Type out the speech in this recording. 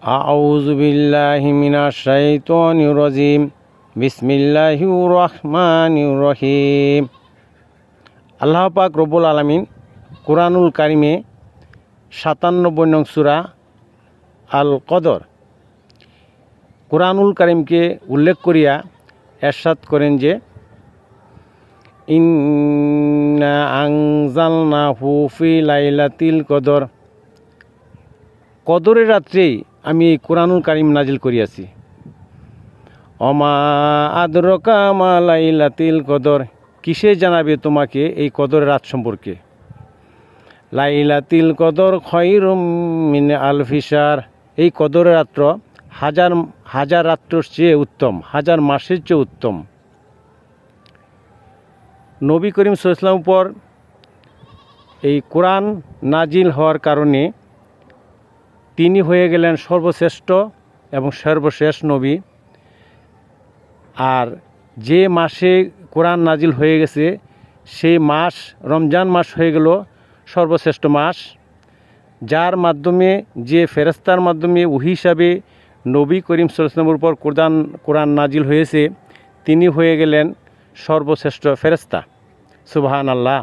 আউযু বিল্লাহি মিনাশ শাইতানির রাজিম। বিসমিল্লাহির রহমানির রহিম। আল্লাহ পাক রব্বুল আলামিন কুরআনুল কারিমে ৯৭ নং সূরা আল কদর কুরআনুল কারিমকে উল্লেখ করিয়া ইরশাদ করেন যে, ইন্না আনজালনাহু ফি লাইলাতিল কদর, কদরের রাত্রেই আমি এই কুরআনুল কারিম নাজিল করিয়াছি। অমা আদরাকা মা লাইলাতিল কদর, কিসে জানাবে তোমাকে এই কদরের রাত সম্পর্কে। লাইলাতিল কদর খায়রুম মিন আলফি শাহর, এই কদরের রাত্র হাজার হাজার রাত্রের চেয়ে উত্তম, হাজার মাসের চেয়ে উত্তম। নবী করিম সাল্লাল্লাহু আলাইহি ওয়াসাল্লামের উপর এই কোরআন নাজিল হওয়ার কারণে তিনি হয়ে গেলেন সর্বশ্রেষ্ঠ এবং সর্বশেষ নবী। আর যে মাসে কোরআন নাজিল হয়ে গেছে সেই মাস রমজান মাস হয়ে গেল সর্বশ্রেষ্ঠ মাস, যার মাধ্যমে যে ফেরেশতার মাধ্যমে ওহী হিসাবে নবী করিম সাল্লাল্লাহু আলাইহি ওয়াসাল্লামের উপর কোরআন নাজিল হয়েছে, তিনি হয়ে গেলেন সর্বশ্রেষ্ঠ ফেরেশতা। সুবহানাল্লাহ।